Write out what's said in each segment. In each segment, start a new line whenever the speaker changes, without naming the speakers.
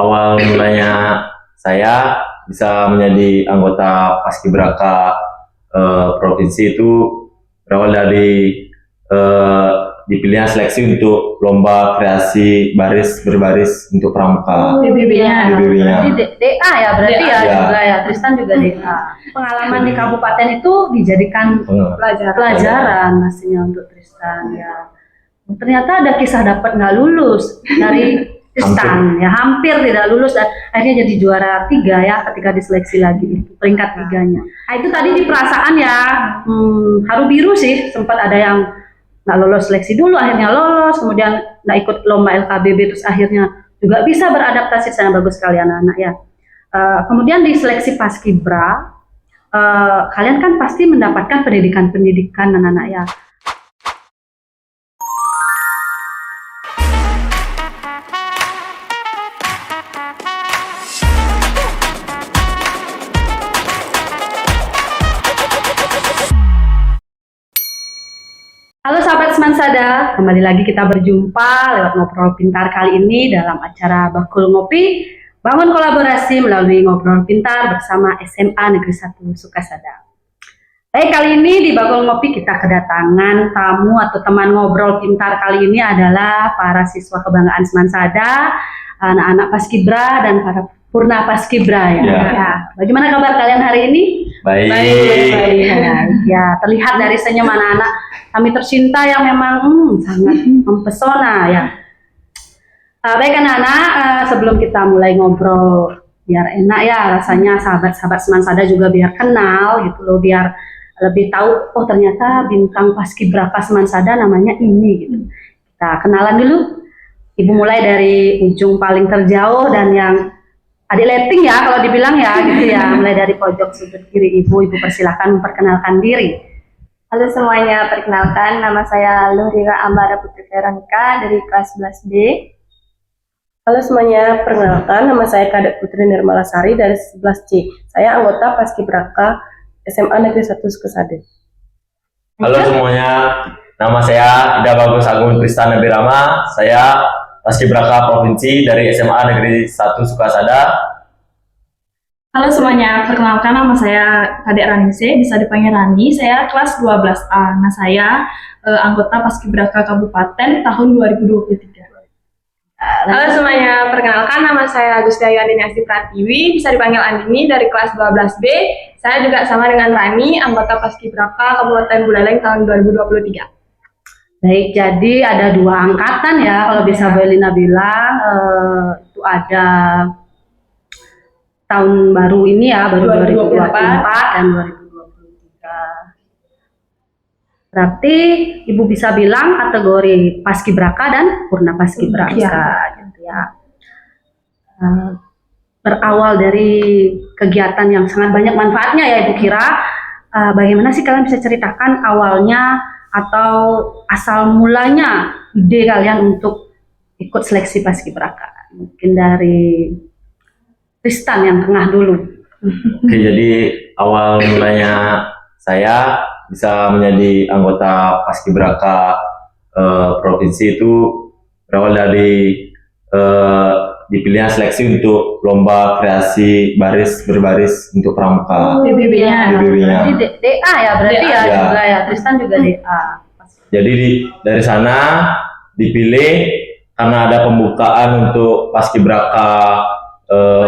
awal mulanya saya bisa menjadi anggota Paskibraka provinsi itu berawal dari dipilihnya seleksi untuk lomba kreasi baris berbaris untuk pramuka.
DBB-nya.
DBB-nya.
DA ya berarti ya
Ya.
juga ya. Tristan juga DA. Pengalaman di kabupaten itu dijadikan pelajaran pastinya untuk Tristan ya. Ternyata ada kisah dapat nggak lulus dari Tristan ya, hampir tidak lulus dan akhirnya jadi juara 3 ya ketika diseleksi lagi peringkat 3-nya. Nah, itu tadi di perasaan ya haru biru sih, sempat ada yang nggak lolos seleksi dulu akhirnya lolos, kemudian nggak ikut lomba LKBB terus akhirnya juga bisa beradaptasi, sangat bagus sekali anak-anak ya. Kemudian di seleksi Paskibra kalian kan pasti mendapatkan pendidikan anak-anak ya. Halo sahabat Semansada, kembali lagi kita berjumpa lewat Ngobrol Pintar kali ini dalam acara Bakul Ngopi, bangun kolaborasi melalui Ngobrol Pintar bersama SMA Negeri 1 Sukasada. Baik, kali ini di Bakul Ngopi kita kedatangan tamu atau teman ngobrol pintar kali ini adalah para siswa kebanggaan Semansada, anak-anak Paskibra dan para Purna Paskibra ya. Ya. Bagaimana kabar kalian hari ini?
Baik.
Ya, terlihat dari senyum anak-anak kami tercinta yang memang sangat mempesona ya. Baik anak-anak, sebelum kita mulai ngobrol biar enak ya rasanya, sahabat-sahabat Semansada juga biar kenal gitu loh, biar lebih tahu oh ternyata bintang Paskibraka Semansada namanya ini gitu. Kita kenalan dulu. Ibu mulai dari ujung paling terjauh dan yang adik letting ya kalau dibilang ya gitu ya, mulai dari pojok sudut kiri ibu persilahkan memperkenalkan diri.
Halo semuanya, perkenalkan nama saya Luhrira Ambara Putri Veronica dari kelas 11B.
Halo semuanya, perkenalkan nama saya Kadek Putri Nirmalasari dari 11C. Saya anggota Paskibraka SMA Negeri 1 Sukasada.
Halo semuanya, nama saya Ida Bagus Agung Tristan Nabirama. Saya Paskibraka provinsi dari SMA Negeri 1 Sukasada.
Halo semuanya, perkenalkan nama saya Kadek Ranise, bisa dipanggil Rani. Saya kelas 12A. Nah, saya anggota Paskibraka Kabupaten tahun 2023.
Halo semuanya, perkenalkan nama saya Agustiayu Andini Asti Pratiwi, bisa dipanggil Andini dari kelas 12B. Saya juga sama dengan Rani, anggota Paskibraka Kabupaten Buleleng tahun 2023.
Baik, jadi ada 2 angkatan ya kalau bisa Belina bilang, itu ada tahun baru ini ya, baru 2024 dan 2023. Berarti Ibu bisa bilang kategori Paskibraka dan Purna Paskibraka gitu ya. Berawal dari kegiatan yang sangat banyak manfaatnya ya Ibu kira, bagaimana sih kalian bisa ceritakan awalnya atau asal mulanya ide kalian untuk ikut seleksi Paskibraka? Mungkin dari Tristan yang tengah dulu.
Oke, jadi awal mulanya saya bisa menjadi anggota Paskibraka provinsi itu berawal dari dipilihnya seleksi untuk lomba kreasi baris berbaris untuk pramuka.
DBB-nya.
DBB-nya.
DA ya berarti ya
Ya.
juga ya. Tristan juga DA.
Jadi dari sana dipilih karena ada pembukaan untuk Paskibraka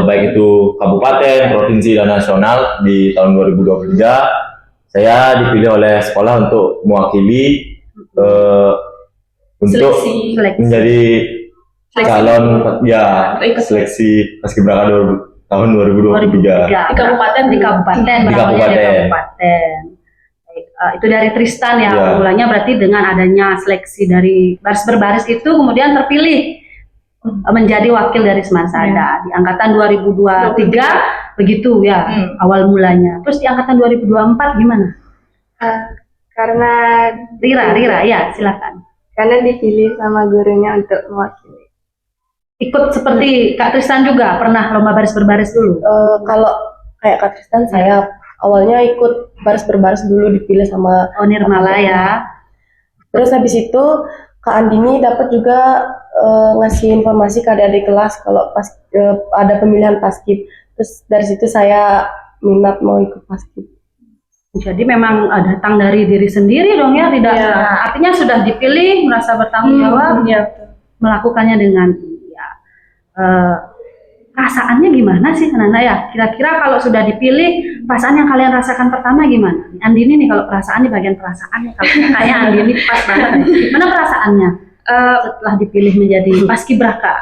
baik itu kabupaten, provinsi dan nasional di tahun 2023. Saya dipilih oleh sekolah untuk mewakili untuk
Seleksi.
menjadi calon ya seleksi Paskibraka tahun 2023.
Di kabupaten,
Di kabupaten. Baik, itu dari Tristan ya.
Ya.
Mulanya berarti dengan adanya seleksi dari baris berbaris itu kemudian terpilih menjadi wakil dari Semansada di angkatan 2023 begitu ya awal mulanya. Terus di angkatan 2024 gimana?
Karena
Rira ya silakan.
karena dipilih sama gurunya untuk mewakili.
Ikut seperti Kak Tristan juga pernah lomba baris berbaris dulu.
Kalau kayak Kak Tristan, saya awalnya ikut baris berbaris dulu, dipilih sama
Oh Nirmala ya.
Terus habis itu Kak Andini dapat juga ngasih informasi ke adik-adik kelas kalau ada pemilihan paskib. Terus dari situ saya minat mau ikut paskib.
Jadi memang datang dari diri sendiri dong ya, tidak artinya sudah dipilih, merasa bertanggung jawab, melakukannya dengan perasaannya gimana sih Nanda ya? Kira-kira kalau sudah dipilih, perasaan yang kalian rasakan pertama gimana? Andini nih kalau perasaan di bagian perasaannya, kalau kayak Andini pas banget. Gimana perasaannya setelah dipilih menjadi paskibraka?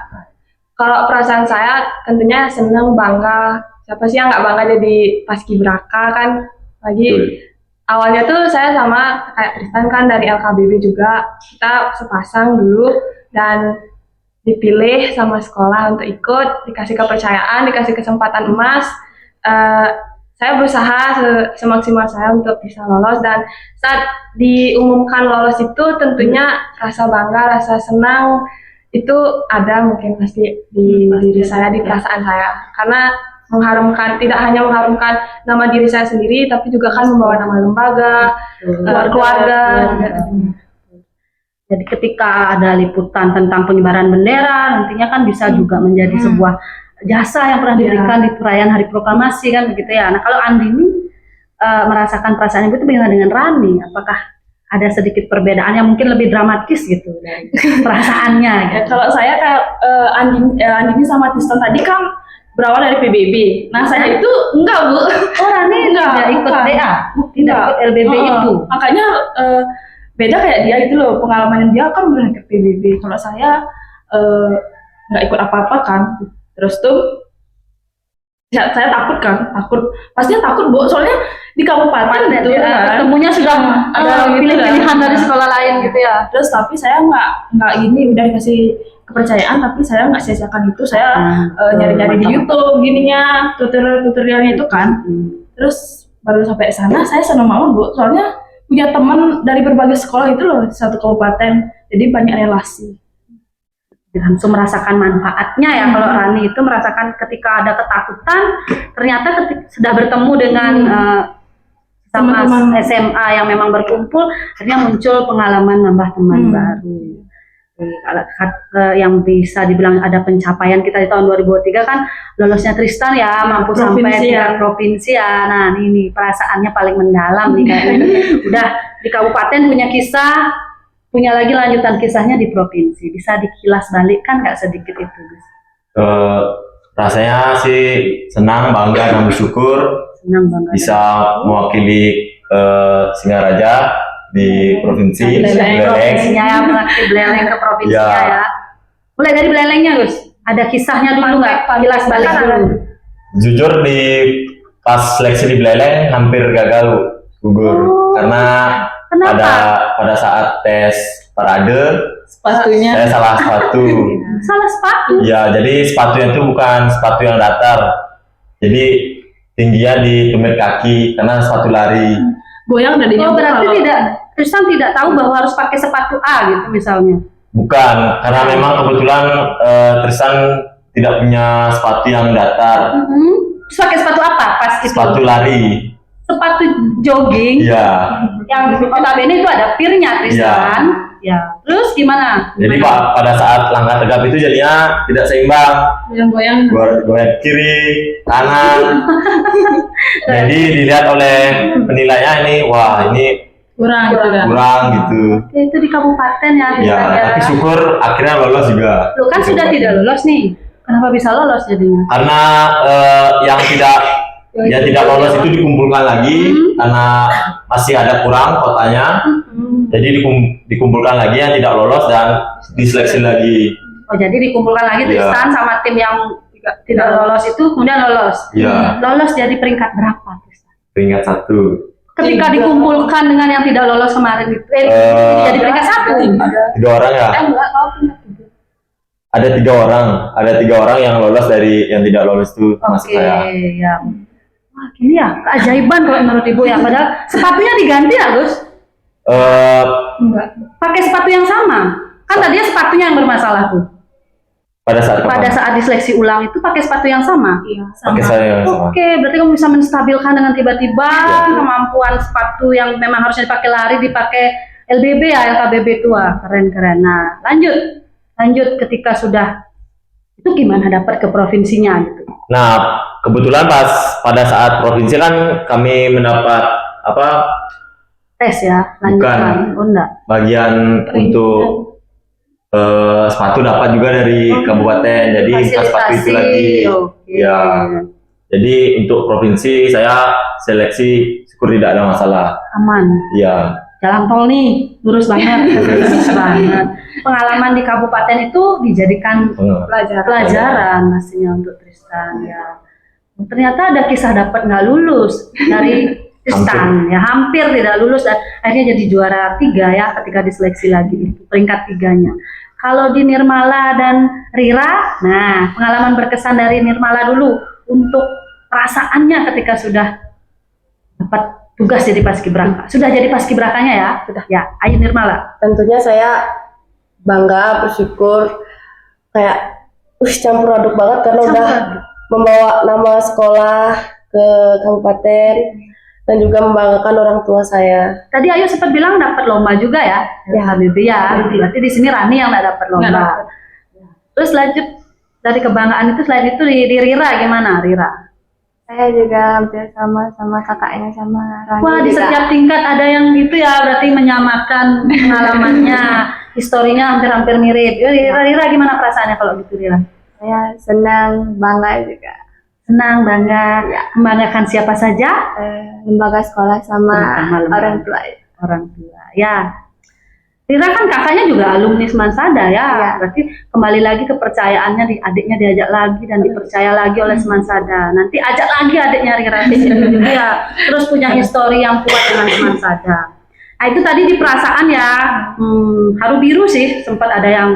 Kalau perasaan saya tentunya senang, bangga. Siapa sih yang nggak bangga jadi paskibraka kan? Lagi awalnya tuh saya sama kayak Tristan kan dari LKBB juga, kita sepasang dulu dan dipilih sama sekolah untuk ikut, dikasih kepercayaan, dikasih kesempatan emas. Saya berusaha semaksimal saya untuk bisa lolos, dan saat diumumkan lolos itu tentunya rasa bangga, rasa senang itu ada mungkin pasti di diri saya, di perasaan saya, karena mengharumkan, tidak hanya mengharumkan nama diri saya sendiri, tapi juga kan membawa nama lembaga, keluarga.
Jadi ketika ada liputan tentang pengibaran bendera, nantinya kan bisa juga menjadi sebuah jasa yang pernah diberikan di perayaan Hari Proklamasi kan begitu ya. Nah kalau Andini merasakan perasaan itu bagaimana dengan Rani? Apakah ada sedikit perbedaan yang mungkin lebih dramatis gitu dari perasaannya? Gitu?
Kalau saya kayak Andini sama Tristan tadi kan berawal dari PBB. Nah saya itu enggak Bu.
Oh Rani tidak ikut DA, tidak ikut LBB itu.
Makanya beda kayak dia itu loh, pengalaman dia kan udah ke PBB. Kalau saya nggak ikut apa-apa kan. Terus tuh saya takut kan, pastinya takut Bu, soalnya di kabupaten itu kan
ketemunya sudah ada pilih-pilihan dari sekolah lain gitu ya.
Terus tapi saya nggak gini, udah dikasih kepercayaan tapi saya nggak sia-siakan itu, saya nyari-nyari di YouTube gininya, tutorialnya itu kan. Terus baru sampai sana saya senang banget Bu, soalnya punya teman dari berbagai sekolah itu loh, satu kabupaten, jadi banyak relasi.
Langsung merasakan manfaatnya ya. Kalau Rani itu merasakan ketika ada ketakutan, ternyata sudah bertemu dengan sama SMA yang memang berkumpul, akhirnya muncul pengalaman nambah teman baru. Yang bisa dibilang ada pencapaian kita di tahun 2023 kan lolosnya Tristan ya, mampu sampai tingkat provinsi ya. Nah ini perasaannya paling mendalam nih kayaknya. Udah di kabupaten punya kisah, punya lagi lanjutan kisahnya di provinsi. Bisa dikilas balikkan nggak sedikit itu Gus?
Rasanya sih senang, bangga dan bersyukur bisa mewakili Singaraja di provinsi
Beleleng ya, mewakili Beleleng ke provinsinya ya. Mulai dari Belelengnya Gus, ada kisahnya dulu nggak? Kilas balik dulu.
Jujur di pas seleksi di Beleleng hampir gagal, gugur karena pada saat tes parade
sepatunya
saya salah sepatu.
Salah sepatu?
Ya, jadi sepatunya itu bukan sepatu yang datar, jadi tingginya di tumit kaki karena sepatu lari.
Goyang dari
Oh berarti Tristan tidak tahu bahwa harus pakai sepatu A gitu misalnya?
Bukan, karena memang kebetulan Tristan tidak punya sepatu yang datar.
Terus pakai sepatu apa pas itu?
Sepatu lari.
Sepatu jogging.
Iya.
Yang notabene itu ada pirnya Tristan. Ya. Terus gimana?
Jadi pada saat langkah tegap itu jadinya tidak seimbang.
goyang-goyang.
Goyang kiri, kanan. Jadi dilihat oleh penilainya ini, wah ini
kurang gitu kan?
Kurang gitu.
Oke, itu di kabupaten ya.
Ya, tapi syukur akhirnya lolos juga.
Lu kan sudah tidak lolos nih. Kenapa bisa lolos jadinya?
Karena yang tidak lolos itu dikumpulkan lagi karena masih ada kurang kotanya. Jadi dikumpulkan lagi yang tidak lolos dan diseleksi lagi.
Oh, jadi dikumpulkan lagi Tristan sama tim yang tidak lolos itu kemudian lolos.
Iya.
Lolos jadi peringkat berapa Tristan?
Peringkat 1.
Ketika dikumpulkan dengan yang tidak lolos kemarin itu, jadi peringkat 1.
3 orang ya? Ada 3 orang. Ada 3 orang yang lolos dari yang tidak lolos itu masuk saya.
Oke, ya. Wah, gini ya, keajaiban kalau menurut Ibu ya. Padahal sepatunya diganti ya, Gus?
Enggak.
Pakai sepatu yang sama. Kan tadinya sepatunya yang bermasalah tuh. Pada saat diseleksi ulang itu pakai sepatu yang sama.
Iya,
pakai saya yang sama.
Oke, berarti kamu bisa menstabilkan dengan tiba-tiba kemampuan sepatu yang memang harusnya dipakai lari, dipakai LBB ya, LKBB tua, keren-keren. Nah, lanjut ketika sudah itu gimana dapat ke provinsinya gitu?
Nah, kebetulan pada saat provinsi kan kami mendapat
Tes ya, lanjutan. Oh enggak.
bagian untuk sepatu dapat juga dari kabupaten, jadi bukan sepatu itu lagi.
Oke.
Ya, jadi untuk provinsi saya seleksi syukur tidak ada masalah.
Aman.
Ya,
Jalan tol nih, lurus banget. Lurus banget. Pengalaman di kabupaten itu dijadikan pelajaran pastinya untuk Tristan ya. Ternyata ada kisah dapat nggak lulus dari Tristan ya, hampir tidak lulus dan akhirnya jadi juara 3 ya ketika diseleksi lagi, peringkat 3-nya. Kalau di Nirmala dan Rira, nah pengalaman berkesan dari Nirmala dulu untuk perasaannya ketika sudah dapat tugas jadi paskibraka. Sudah jadi paskibrakanya ya? Sudah. Ya, ayo Nirmala.
Tentunya saya bangga, bersyukur, kayak campur aduk banget karena udah membawa nama sekolah ke kabupaten dan juga membanggakan orang tua saya.
Tadi Ayu sempat bilang dapat lomba juga ya? Ya, Bibi ya. Berarti di sini Rani yang nggak dapat lomba. Terus lanjut dari kebanggaan itu, selain itu di Rira gimana, Rira?
Saya juga hampir sama kakaknya sama Rani.
Wah, di
juga.
setiap tingkat ada yang itu ya, berarti menyamakan pengalamannya, historinya hampir-hampir mirip. Rira gimana perasaannya kalau gitu, Rira?
Saya senang, bangga juga.
Senang, bangga.
Ya.
Membanggakan siapa saja?
Lembaga sekolah sama
Sama
orang tua.
Orang tua. Ya. Rira kan kakaknya juga alumni Semansada ya.
Ya.
Berarti kembali lagi kepercayaannya, adiknya diajak lagi dan dipercaya lagi oleh Semansada. Nanti ajak lagi adiknya Rira ke sini juga ya. Terus punya histori yang kuat dengan Semansada. Nah, itu tadi di perasaan ya. Haru biru sih, sempat ada yang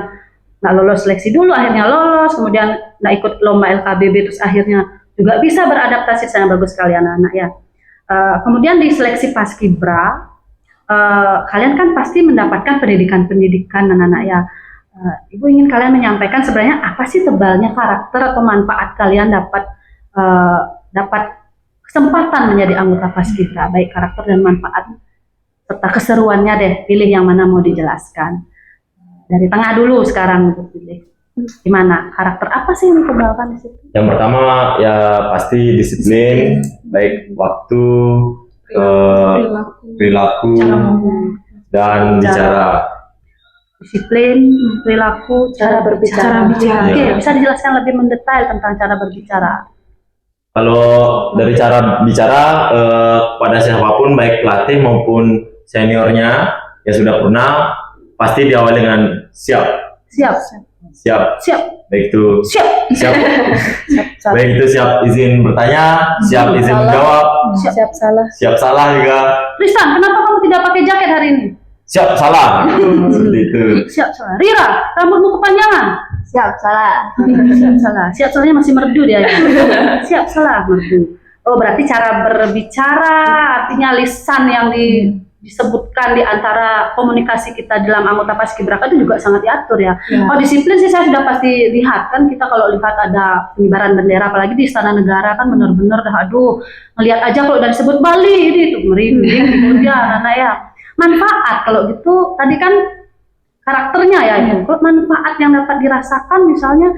nggak lolos seleksi dulu, akhirnya lolos, kemudian nggak ikut lomba LKBB, terus akhirnya juga bisa beradaptasi. Sangat bagus sekali anak-anak ya. Kemudian di seleksi Paskibra, kalian kan pasti mendapatkan pendidikan anak-anak ya. Ibu ingin kalian menyampaikan sebenarnya apa sih tebalnya karakter atau manfaat kalian dapat kesempatan menjadi anggota Paskibra, baik karakter dan manfaat serta keseruannya deh. Pilih yang mana mau dijelaskan. Dari tengah dulu sekarang untuk pilih. Gimana? Karakter apa sih yang ditebalkan di situ?
yang pertama ya pasti disiplin, baik waktu, perilaku, dan bicara.
Disiplin, perilaku, cara berbicara. Oke, bisa dijelaskan lebih mendetail tentang cara berbicara.
Kalau dari cara bicara pada siapapun, baik pelatih maupun seniornya yang sudah pernah, pasti diawali dengan siap,
Siap.
baik itu
Siap.
baik itu siap izin bertanya, siap izin menjawab,
Siap salah.
siap salah juga,
Tristan, kenapa kamu tidak pakai jaket hari ini?
siap salah, seperti itu.
Siap salah. Rira, rambutmu kepanjangan.
Siap, salah.
Siap salah. Siap salahnya masih merdu dia. Ya. Siap salah merdu. Oh, berarti cara berbicara, artinya lisan yang disebutkan di antara komunikasi kita dalam anggota Paskibraka itu juga sangat diatur ya. Oh, disiplin sih saya sudah pasti lihat kan, kita kalau lihat ada pengibaran bendera apalagi di Istana Negara kan benar-benar aduh, ngelihat aja kalau udah disebut Bali ini tuh merinding gitu ya anak ya. Manfaat kalau gitu tadi kan karakternya ya, kalau manfaat yang dapat dirasakan misalnya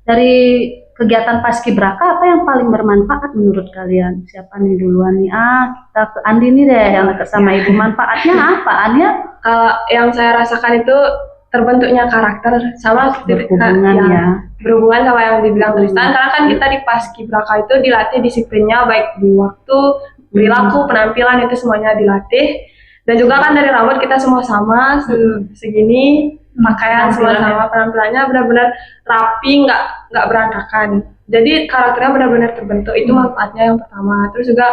dari kegiatan Paskibraka, apa yang paling bermanfaat menurut kalian? Siapa nih duluan nih? Kita ke Andi nih deh yang dekat sama ibu. Manfaatnya apa, Ania?
Kalau yang saya rasakan itu terbentuknya karakter sama
Berhubungan ya.
berhubungan sama yang dibilang Tristan, karena kan kita di Paskibraka itu dilatih disiplinnya baik di waktu, perilaku, penampilan itu semuanya dilatih. Dan juga kan dari rambut kita semua sama segini, pakaian semua sama, penampilannya benar-benar rapi, nggak berantakan. Jadi karakternya benar-benar terbentuk, itu manfaatnya yang pertama. Terus juga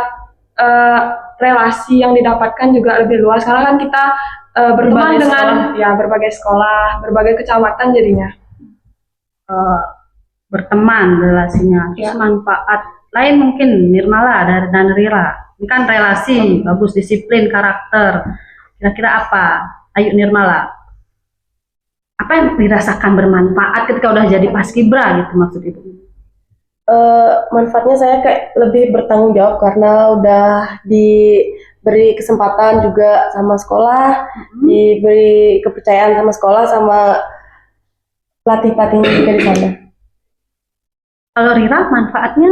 relasi yang didapatkan juga lebih luas karena kan kita berteman dengan berbagai sekolah, berbagai kecamatan jadinya.
Berteman relasinya. Terus manfaat lain mungkin Nirmala dan Rira. Ini kan relasi, bagus, disiplin, karakter. Kira-kira apa? Ayo Nirmala. Apa yang dirasakan bermanfaat ketika udah jadi Paskibra gitu maksud ibu?
manfaatnya saya kayak lebih bertanggung jawab karena udah diberi kesempatan juga sama sekolah, diberi kepercayaan sama sekolah, sama pelatih-pelatihnya juga di sana.
Kalau Rira, manfaatnya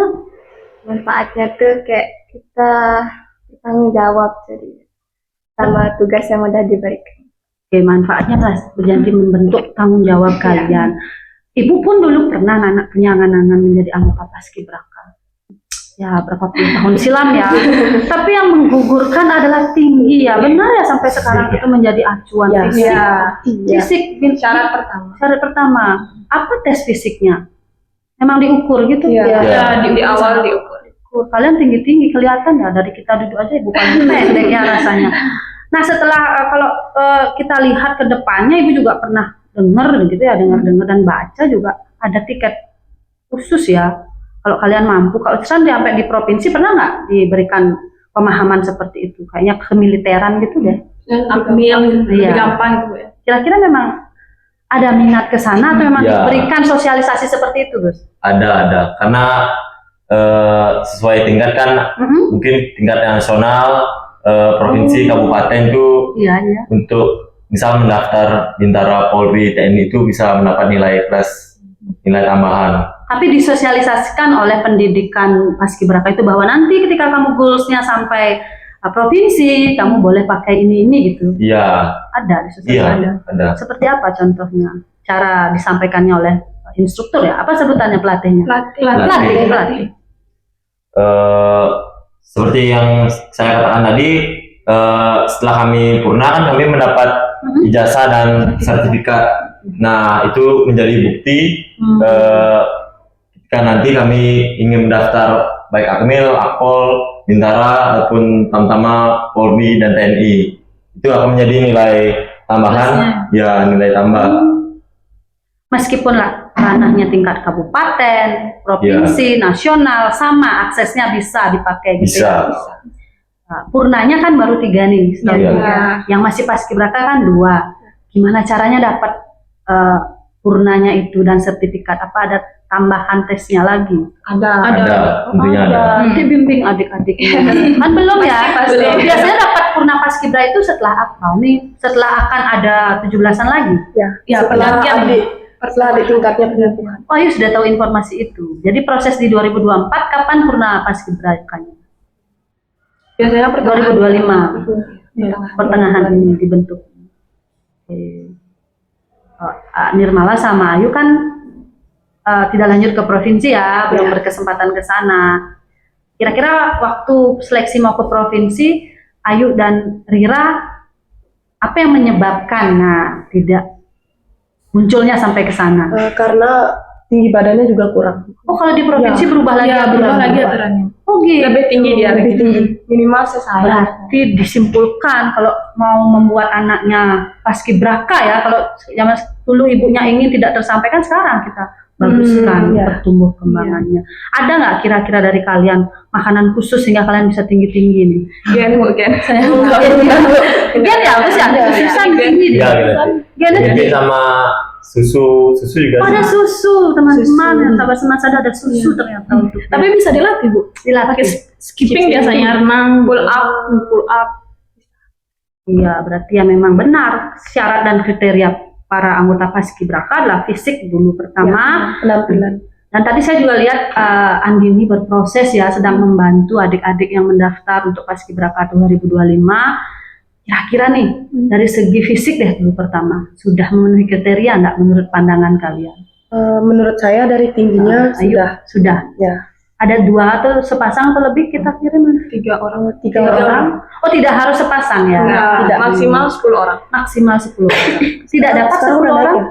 Manfaatnya tuh kayak kita bertanggung jawab jadi sama tugas yang udah diberikan.
oke, manfaatnya lah berjanji membentuk tanggung jawab kalian. Ibu pun dulu pernah punya angan-angan menjadi anggota Paskibraka. Ya, berapa puluh tahun silam ya. Tapi yang menggugurkan adalah tinggi ya. Benar ya sampai sekarang itu menjadi acuan
Ya.
fisik.
Iya.
Fisik
Syarat pertama.
Syarat pertama, apa tes fisiknya? Memang diukur gitu?
Iya.
Ya.
Di awal diukur.
Kalian tinggi-tinggi kelihatan ya, dari kita duduk aja ibu paling pendek ya rasanya. Nah setelah kalau kita lihat ke depannya, ibu juga pernah dengar gitu ya, dengar dan baca juga ada tiket khusus ya. Kalau kalian mampu, kalau sampai di provinsi pernah nggak diberikan pemahaman seperti itu? Kayaknya kemiliteran gitu deh.
Akmil lebih
Iya.
gampang gitu ya.
Kira-kira memang ada minat ke sana atau memang
Ya.
diberikan sosialisasi seperti itu, Gus?
Ada karena sesuai tingkat kan, mungkin tingkat nasional, provinsi, kabupaten itu
Iya, iya.
untuk misal mendaftar Bintara, Polri, TNI itu bisa mendapat nilai plus, nilai tambahan.
Tapi disosialisasikan oleh pendidikan Paskibraka itu bahwa nanti ketika kamu goalsnya sampai provinsi, kamu boleh pakai ini gitu.
Iya,
Ada disosialisasikan.
ada.
Seperti apa contohnya? Cara disampaikannya oleh instruktur ya? Apa sebutannya pelatihnya? Pelatih.
Seperti yang saya katakan tadi, setelah kami purna kan kami mendapat ijazah dan sertifikat. Nah itu menjadi bukti ketika nanti kami ingin mendaftar baik Akmil, Akpol, Bintara ataupun Tamtama, Polri dan TNI. Itu akan menjadi nilai tambahan, ya nilai tambah.
Meskipun ranahnya tingkat kabupaten, provinsi, nasional, sama aksesnya bisa dipakai gitu ya.
Bisa.
Nah, purnanya kan baru 3 nih, setahu
Iya.
gue. Yang masih Paskibraka kan 2. Gimana caranya dapat purnanya itu dan sertifikat? Apa ada tambahan tesnya lagi?
Ada, tentunya ada.
Nanti bimbing adik-adiknya. Kan belum ya?
Belum.
Biasanya dapat purna Paskibra itu setelah apa nih? Setelah akan ada 17-an lagi?
Ya,
Setelah di tingkatnya penelitian.
Oh, Ayu sudah tahu informasi itu. Jadi proses di 2024 kapan purna Paskibra-nya?
Biasanya
2025. Pertengahan ini dibentuk. Oke. Nirmala sama Ayu kan tidak lanjut ke provinsi ya, belum berkesempatan ke sana. Kira-kira waktu seleksi mau ke provinsi, Ayu dan Rira, apa yang menyebabkan tidak munculnya sampai ke sana?
Karena tinggi badannya juga kurang.
Oh, kalau di provinsi berubah lagi
Ya, berubah lagi
aturannya?
aturannya.
Oh gitu.
lebih tinggi dia,
Lebih tinggi.
minimal sesama.
Berarti disimpulkan kalau mau membuat anaknya Paskibraka ya, kalau zaman dulu ibunya ingin tidak tersampaikan, sekarang kita baguskan
ya.
pertumbuh kembangannya. Ada nggak kira-kira dari kalian makanan khusus sehingga kalian bisa tinggi-tinggi nih?
Gen.
Gen ya, apa sih ada
Iya,
khususan
iya.
tinggi
Iya,
dia.
gitu.
Gennya
Jadi
tinggi.
sama susu juga.
Oh, ada
sih.
susu teman-teman, sahabat semasa ada susu ternyata untuk
Tapi bisa dilatih, Bu. Pakai skipping biasanya, renang,
Pull up.
pull up.
Iya, berarti ya memang benar syarat dan kriteria para anggota Paskibraka adalah fisik dulu pertama.
Penampilan.
Dan tadi saya juga lihat Andini berproses ya, sedang membantu adik-adik yang mendaftar untuk Paskibraka 2025. Kira-kira nih dari segi fisik deh dulu pertama, sudah memenuhi kriteria enggak menurut pandangan kalian?
Menurut saya dari tingginya
Ayu,
sudah.
sudah.
Ya.
Ada 2 atau sepasang atau lebih kita kirim?
3 orang.
3 orang.
Oh, tidak harus sepasang ya?
Tidak, maksimal 10 orang.
Maksimal 10 orang. Tidak dapat
Sekarang
10
udah
orang?
naik ya?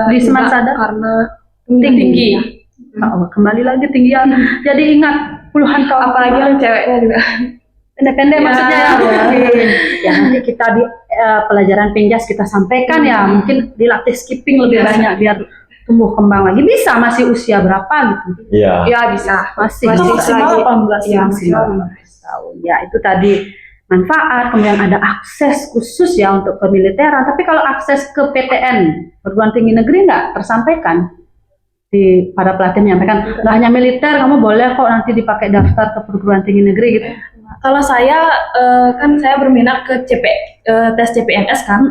Di
Tidak,
Semansada?
karena
Tinggi. Oh, kembali lagi tinggi ya. Jadi ingat puluhan tahun
apalagi yang ceweknya juga.
pendek-pendek
Ya,
maksudnya ya. Ya nanti kita di pelajaran penjas kita sampaikan ya, mungkin dilatih skipping lebih banyak biar tumbuh kembang lagi. Bisa masih usia berapa gitu?
Iya.
Ya bisa.
Masih
Maksimal 18
ya,
tahun.
maksimal 15 tahun. Ya itu tadi manfaat, kemudian ada akses khusus ya untuk kemiliteran. Tapi kalau akses ke PTN perguruan tinggi negeri nggak tersampaikan? pada pelatih menyampaikan nggak hanya militer, kamu boleh kok nanti dipakai daftar ke perguruan tinggi negeri gitu.
Kalau saya kan saya berminat ke tes CPNS kan.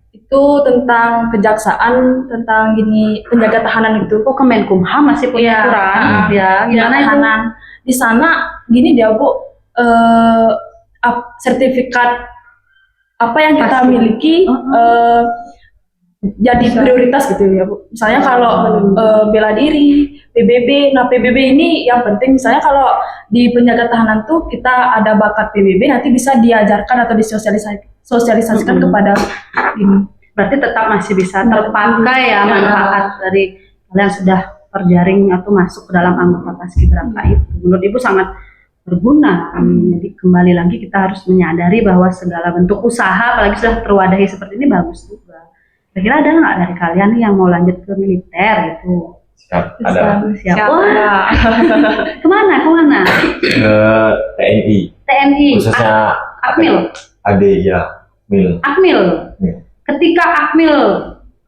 Itu tentang kejaksaan, tentang gini penjaga tahanan itu.
Oh, Kemenkumham masih punya aturan ya. Gimana itu?
Tahanan. Di sana gini dia Bu, sertifikat apa yang kita miliki jadi prioritas gitu ya Bu. Misalnya kalau bela diri, PBB. Nah PBB ini yang penting. Misalnya kalau di penjaga tahanan tuh kita ada bakat PBB, nanti bisa diajarkan atau disosialisasikan kepada ini.
Berarti tetap masih bisa terpakai ya manfaat dari kalian sudah terjaring atau masuk ke dalam anggota paskibraka itu. Menurut Ibu sangat berguna. Jadi kembali lagi kita harus menyadari bahwa segala bentuk usaha, apalagi sudah terwadahi seperti ini, bagus juga. Kira-kira ada nggak dari kalian nih yang mau lanjut ke militer gitu?
Siap, ada.
Siap. Wah, kemana?
Ke TNI.
TNI.
Khususnya
Akmil.
AD ya, Mil.
Akmil. Ketika Akmil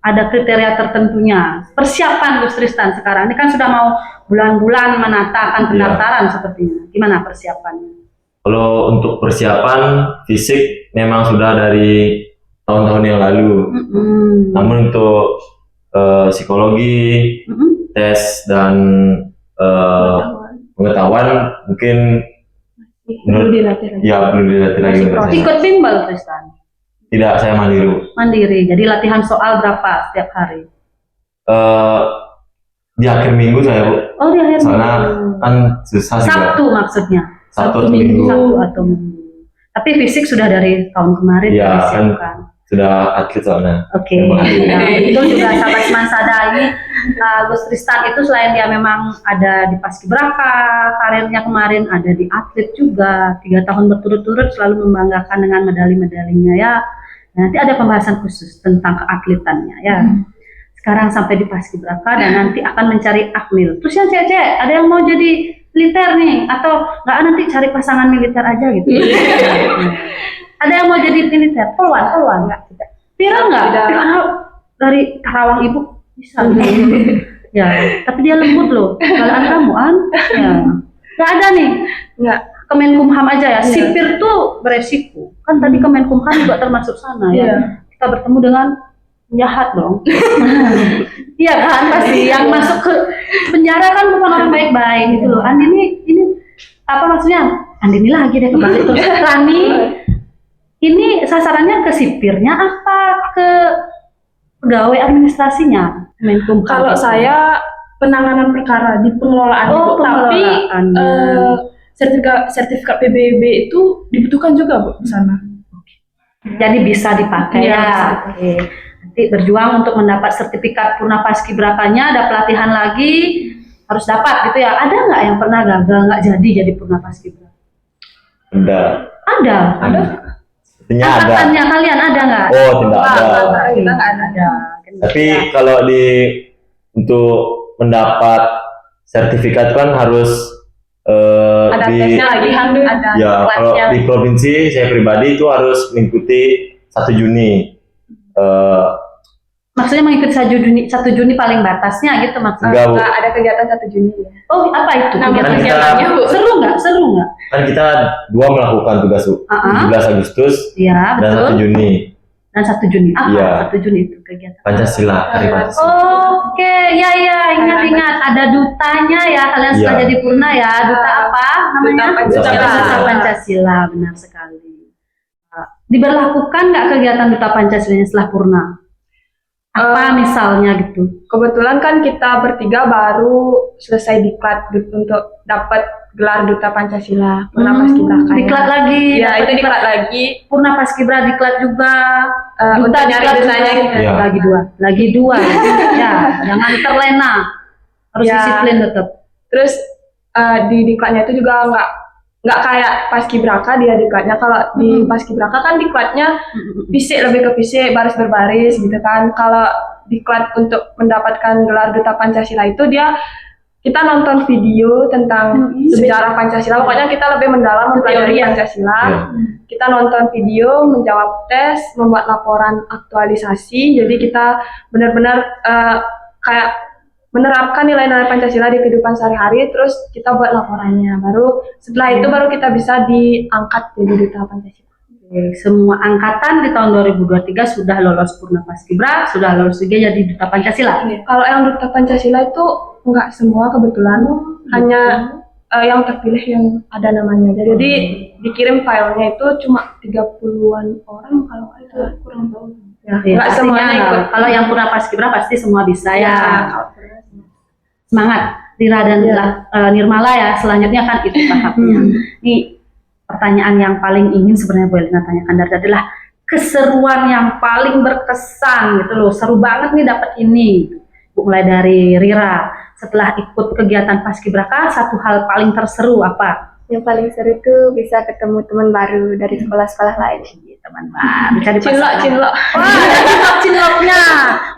ada kriteria tertentunya, persiapan Gus Tristan sekarang ini kan sudah mau bulan-bulan menata akan pendaftaran sepertinya. Gimana persiapannya?
Kalau untuk persiapan fisik memang sudah dari tahun-tahun yang lalu. Namun untuk psikologi, tes dan pengetahuan mungkin
Perlu dilatih lagi.
ya perlu dilatih lagi.
Ikut bimbel Tristan?
Tidak, saya mandiri.
Mandiri. Jadi latihan soal berapa setiap hari?
Di akhir minggu saya Bu.
Oh, di akhir
Soalnya
minggu.
kan susah juga.
Sabtu maksudnya.
Sabtu atau minggu.
Sabtu atau minggu. Tapi fisik sudah dari tahun kemarin
Ya,
disiapkan.
Sudah atlet soalnya.
Oke. Nah, itu juga sahabat Semansada ini Gus Tristan itu selain dia memang ada di Paskibraka, karirnya kemarin ada di atlet juga. 3 tahun berturut-turut selalu membanggakan dengan medali-medalinya ya. Nanti ada pembahasan khusus tentang keatletannya ya. Sekarang sampai di Paskibraka dan nanti akan mencari Akmil. Terus yang cewek-cewek ada yang mau jadi militer nih atau nggak, nanti cari pasangan militer aja gitu. Ada yang mau jadi militer, peluang nggak? Pira nggak? Karena dari Karawang Ibu bisa. Ya, tapi dia lembut loh. Kalau kamu ya nggak ada nih.
Nggak.
Kemenkumham aja ya. Sipir tuh beresiko. Kan tadi Kemenkumham juga termasuk sana ya. Kita bertemu dengan penjahat dong. Iya kan, pasti yang masuk ke penjara kan bukan orang baik-baik gitu loh. Andini ini apa maksudnya? Andini lagi deh kebalik terus. Rani ini sasarannya ke sipirnya apa ke pegawai administrasinya? Menkumham.
Kalau saya penanganan perkara di pengelolaan Bu, tapi sertifikat PBB itu dibutuhkan juga Bu di sana.
Jadi bisa dipakai
Iya,
ya. Oke. Nanti berjuang untuk mendapat sertifikat purna paskibrakanya, ada pelatihan lagi, harus dapat gitu ya. Ada nggak yang pernah gagal nggak jadi purna paskibra? Ada.
Sepertinya ada.
Angkatannya kalian ada nggak?
Oh, tidak ada.
Kita nggak ada.
Tapi kalau untuk mendapat sertifikat kan harus
Ada
di
tesnya lagi, ada
ya kalau
kelasnya.
di provinsi saya pribadi itu harus mengikuti 1 Juni.
Maksudnya mengikuti 1 Juni paling batasnya gitu maksudnya?
Enggak, Bu.
Nggak ada kegiatan 1 Juni ya.
Oh, apa itu?
Nama
Kegiatan
kegiatannya, Bu.
Seru nggak?
Kan kita 2 melakukan tugas Bu. 17 Agustus
Iya,
dan 1
betul.
Juni.
Dan 1 Juni. Apa
Iya.
1 Juni itu kegiatan?
Pancasila, Hari Pancasila.
Oke, ya ingat ada dutanya ya, kalian sudah
Iya.
jadi purna ya. Duta apa namanya?
Duta Pancasila.
Duta Pancasila, benar sekali. Diberlakukan nggak kegiatan Duta Pancasila setelah purna? Apa misalnya gitu?
Kebetulan kan kita bertiga baru selesai diklat untuk dapat gelar Duta Pancasila purna paskibraka.
Diklat lagi.
Ya,
dapat
itu diklat lagi.
Purna paskibra diklat juga.
Untuk nyari
diklat
dutanya
juga.
gitu.
Iya.
Lagi dua. Ya, jangan terlena. Harus
Ya.
disiplin tetap.
Terus di diklatnya itu juga nggak kayak paskibraka dia diklatnya. Kalau di paskibraka kan diklatnya fisik, lebih ke fisik, baris berbaris gitu kan. Kalau diklat untuk mendapatkan gelar Duta Pancasila itu kita nonton video tentang sejarah Pancasila. Pokoknya kita lebih mendalam mempelajari Pancasila.
Iya.
Kita nonton video, menjawab tes, membuat laporan aktualisasi. Jadi kita benar-benar kayak menerapkan nilai-nilai Pancasila di kehidupan sehari-hari, terus kita buat laporannya. Baru setelah itu baru kita bisa diangkat jadi duta Pancasila.
Oke, semua angkatan di tahun 2023 sudah lolos Purna Paskibra, sudah lolos juga jadi duta Pancasila.
Kalau yang duta Pancasila itu enggak semua kebetulan, hanya yang terpilih yang ada namanya. Jadi dikirim filenya itu cuma 30-an orang kalau nggak salah, kurang tahu.
Ya,
Nggak
pastinya
semuanya ikut.
Kalau yang Purna Paskibra pasti semua bisa ya.
kalau
Semangat Rira dan Nirmala ya. Selanjutnya kan itu tahapnya. Nih pertanyaan yang paling ingin sebenarnya Bu Elina tanyakan dari tadi adalah keseruan yang paling berkesan gitu loh. Seru banget nih dapat ini. Bu, mulai dari Rira, setelah ikut kegiatan Paskibraka, satu hal paling terseru apa?
Yang paling seru itu bisa ketemu teman baru dari sekolah-sekolah lain.
Teman baru cari
cinlok.
Wah, cinloknya.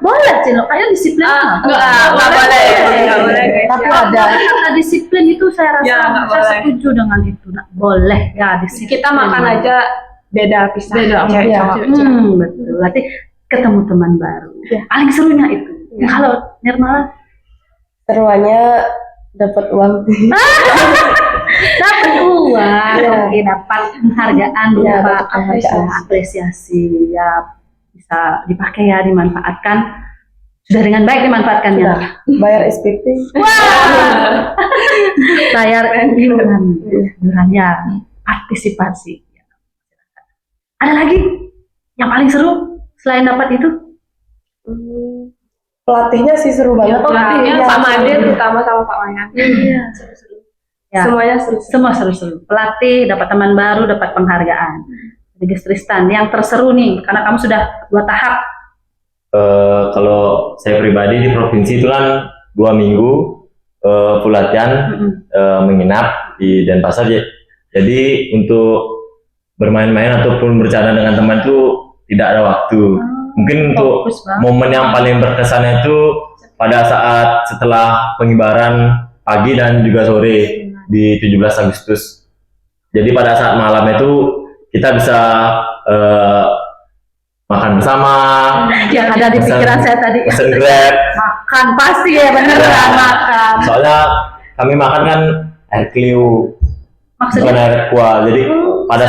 Boleh cinlok, kayak disiplin.
Nggak boleh. Nggak boleh, guys.
Tapi ada kata disiplin itu saya rasa
Ya, nggak
saya
boleh.
setuju dengan itu. Nah, boleh ya disiplin.
Kita makan aja beda pisah. Cewek
Iya.
cowok.
Betul. Berarti ketemu teman baru. Paling serunya itu. Kalau Nirmala
Seruannya dapat uang.
dapat uang, oke, dapat penghargaan
Iya,
berupa
dapat penghargaan.
apresiasi ya, bisa dipakai ya, dimanfaatkan. Sudah dengan baik dimanfaatkannya.
Sudah. Bayar SPP.
Bayar iuran ya, partisipasi. Ada lagi yang paling seru selain dapat itu?
Pelatihnya sih seru banget.
Pelatihnya
Iya,
Pak Made
seru.
terutama sama Pak Mayan.
Ya.
Semuanya seru.
Semua seru-seru. Pelatih, dapat teman baru, dapat penghargaan. Jadi Tristan, yang terseru nih, karena kamu sudah 2 tahap.
Kalau saya pribadi di provinsi itu kan 2 minggu full latihan menginap di Denpasar. Jadi untuk bermain-main ataupun bercanda dengan teman itu tidak ada waktu. Mungkin untuk
Fokus banget.
momen yang paling berkesannya itu pada saat setelah pengibaran pagi dan juga sore di 17 Agustus. Jadi pada saat malam itu kita bisa makan bersama,
Yang ada di pikiran saya tadi.
pesen Grab.
Makan pasti ya, bener
Ya.
kan, makan.
Soalnya kami makan kan air Clio, bukan
Maksudnya
air aqua. Jadi pada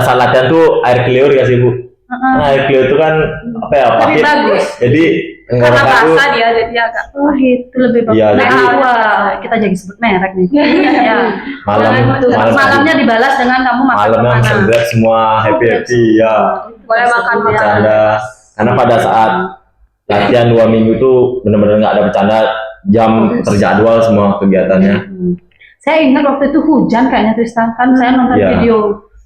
saat latihan tuh air Clio dikasih Bu. Karena air Clio itu kan apa ya,
lebih
pahit.
bagus.
Jadi
Karena
tenggorokan tuh
basah dia jadi agak.
Oh gitu, lebih bagus.
Iya,
Nah,
jadi-
wah, kita jadi sebut merek nih. Ya. Malamnya dibalas dengan kamu makan
malamnya
kemana.
pesen Grab semua happy ya.
Boleh makan
Bercanda. Karena pada saat latihan 2 minggu tuh benar-benar nggak ada bercanda, jam terjadwal semua kegiatannya.
Saya ingat waktu itu hujan kayaknya Tristan, kan saya nonton
Iya.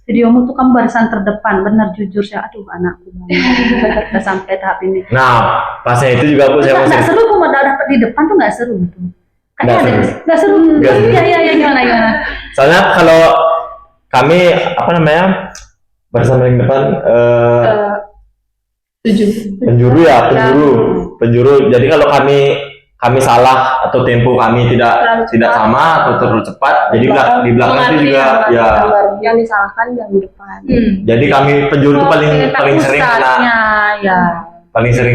videomu tuh kamu barisan terdepan, benar jujur saya, aduh anakku banget. Udah sampai tahap ini.
Nah, pasnya itu juga Bu saya
Nggak
masih
seru kok dapat di depan tuh nggak seru tuh.
Nggak seru.
Nggak seru.
Nggak seru.
Iya gimana.
soalnya kalau kami apa namanya barisan paling depan penjuru. Jadi kalau kami salah atau tempo kami
Terlalu
tidak
cepat.
sama atau terlalu cepat, jadi di belakang itu juga ya.
Yang disalahkan yang di depan.
Jadi kami penjuru itu paling sering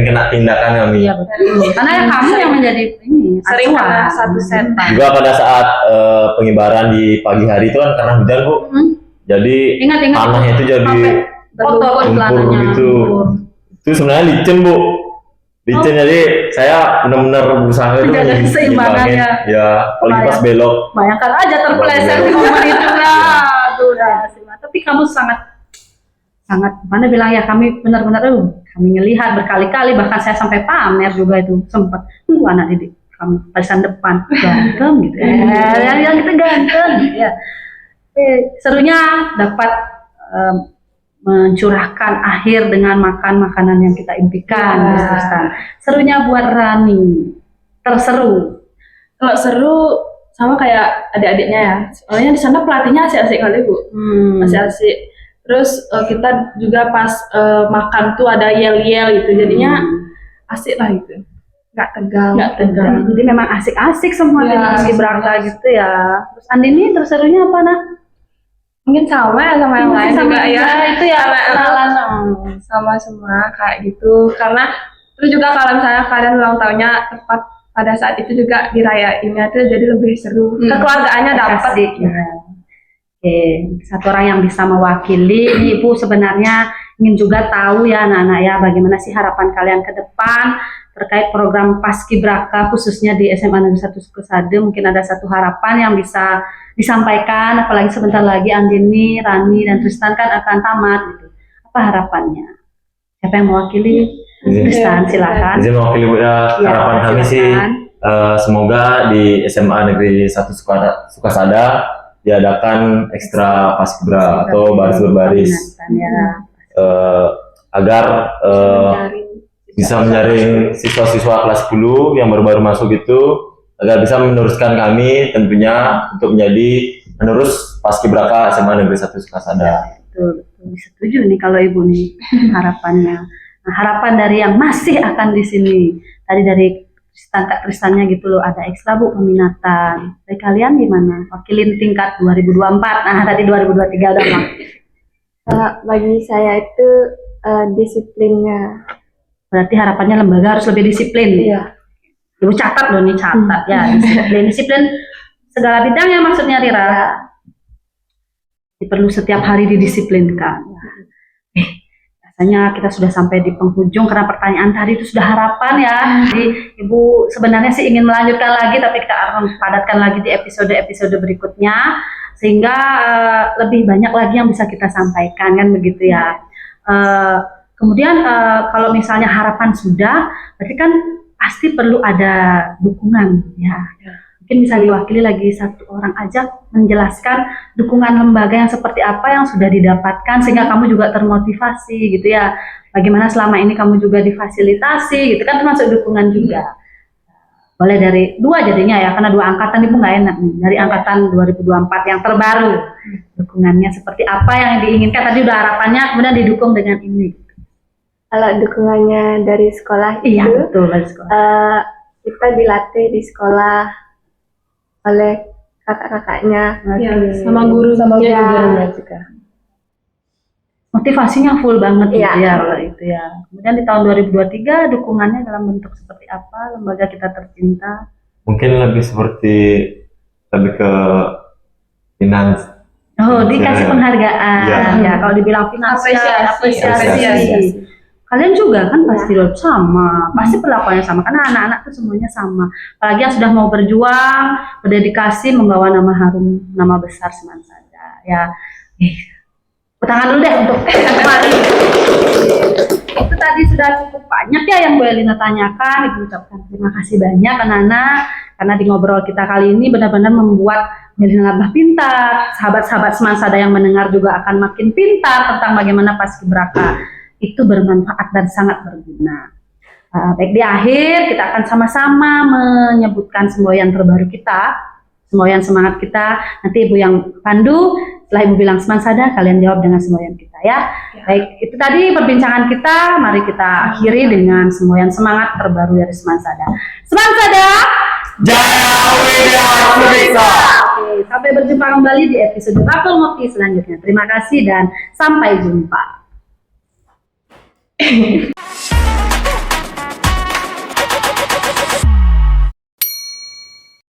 kena
ya.
tindakan kami.
Iya betul. Karena ya kamu yang menjadi ini
Sering
acuan.
kena satu set.
Juga pada saat pengibaran di pagi hari itu kan karena hujan Bu,
Hmm.
jadi
Ingat.
tanahnya itu jadi
Sampai kotor
lumpur
celananya.
gitu. Itu sebenarnya licin Bu, licin. Jadi saya benar-benar berusaha itu
Menjaga keseimbangannya.
nyimbangin. Ya, apalagi pas belok.
Bayangkan aja terpeleset di momen itu lah. Aduh, tapi kamu sangat mana bilang ya, kami benar-benar kami ngelihat berkali-kali, bahkan saya sampai pamer juga itu sempat anak didik kamu barisan depan ganteng gitu yang kita ganteng gitu ya. Serunya dapat mencurahkan akhir dengan makan makanan yang kita impikan. Serunya buat Rani terseru.
Kalau seru sama kayak adik-adiknya ya. Soalnya di sana pelatihnya asik-asik kali Bu. Asik-asik. Terus kita juga pas makan tuh ada yel-yel gitu. Jadinya asik lah gitu.
Nggak tegang.
Jadi memang asik-asik semua di
Ya,
Paskibraka gitu ya. Terus Andini terserunya apa nah?
Mungkin sama ya sama yang lain juga ya.
Itu ya kenalan.
Sama semua kayak gitu. Karena terus juga kalau misalnya kalian ulang tahunnya tepat pada saat itu juga dirayainnya tuh jadi lebih seru. Kekeluargaannya dapat.
Asik, ya. Oke, satu orang yang bisa mewakili. Ini Ibu sebenarnya ingin juga tahu ya anak-anak ya, bagaimana sih harapan kalian ke depan terkait program Paskibraka khususnya di SMA Negeri 1 Sukasade. Mungkin ada satu harapan yang bisa disampaikan, apalagi sebentar lagi Andini, Rani, dan Tristan kan akan tamat gitu. Apa harapannya? Siapa yang mewakili? Tristan, silakan.
Izin mewakili Bu ya,
Ya,
harapan kami sih
silakan.
semoga di SMA Negeri 1 Sukasada diadakan ekstra paskibra atau baris berbaris
Ya.
agar bisa menyaring siswa-siswa kelas 10 yang baru-baru masuk itu agar bisa meneruskan kami tentunya untuk menjadi penerus paskibraka SMA Negeri 1 Sukasada.
Betul, betul. Setuju nih kalau Ibu nih harapannya. Nah, harapan dari yang masih akan di sini. Tadi dari Kak Kristannya gitu loh, ada ekstra Bu peminatan. Dari kalian gimana? Wakilin tingkat 2024. Nah, tadi 2023 udah mah.
Bagi saya itu disiplinnya.
Berarti harapannya lembaga harus lebih disiplin.
Iya.
Ibu catat loh nih, catat ya, disiplin segala bidang ya maksudnya Rira. Perlu setiap hari didisiplinkan. Rasanya kita sudah sampai di penghujung karena pertanyaan tadi itu sudah harapan ya. Jadi Ibu sebenarnya sih ingin melanjutkan lagi, tapi kita akan padatkan lagi di episode-episode berikutnya sehingga lebih banyak lagi yang bisa kita sampaikan kan begitu ya. Kemudian kalau misalnya harapan sudah, berarti kan pasti perlu ada dukungan ya. Mungkin bisa diwakili lagi satu orang aja menjelaskan dukungan lembaga yang seperti apa yang sudah didapatkan sehingga kamu juga termotivasi gitu ya. Bagaimana selama ini kamu juga difasilitasi gitu kan, termasuk dukungan juga. Boleh dari dua jadinya ya, karena dua angkatan Ibu nggak enak nih. Dari angkatan 2024 yang terbaru, dukungannya seperti apa yang diinginkan. Tadi udah harapannya, kemudian didukung dengan ini.
Kalau dukungannya dari sekolah
Iya
itu,
betul, dari sekolah.
kita dilatih di sekolah oleh kakak-kakaknya.
Ya,
Oke.
sama guru.
Sama
Iya.
gurunya juga.
Motivasinya full banget gitu
Iya.
ya kalau itu ya. Kemudian di tahun 2023 dukungannya dalam bentuk seperti apa lembaga kita tercinta?
Mungkin lebih seperti lebih ke finans.
Oh, dikasih
Ya.
penghargaan.
Iya.
Ya, kalau dibilang finansial,
Apresiasi.
Kalian juga kan pasti sama, pasti perlakuannya sama karena anak-anak tuh semuanya sama. Apalagi yang sudah mau berjuang, berdedikasi membawa nama harum, nama besar Semansada. Ya, tangan dulu deh untuk kembali. Itu tadi sudah cukup banyak ya yang Bu Elina tanyakan. Ibu ucapkan terima kasih banyak anak-anak karena di ngobrol kita kali ini benar-benar membuat Bu Elina lebih pintar. Sahabat-sahabat Semansada yang mendengar juga akan makin pintar tentang bagaimana Paskibraka itu bermanfaat dan sangat berguna. Baik, di akhir kita akan sama-sama menyebutkan semboyan terbaru kita, semboyan semangat kita. Nanti Ibu yang pandu, setelah Ibu bilang Semansada, kalian jawab dengan semboyan kita ya. Baik, itu tadi perbincangan kita. Mari kita akhiri dengan semboyan semangat terbaru dari Semansada. Semansada!
Jaya Widya Afrika.
Oke, sampai berjumpa kembali di episode Bakul Ngopi selanjutnya. Terima kasih dan sampai jumpa.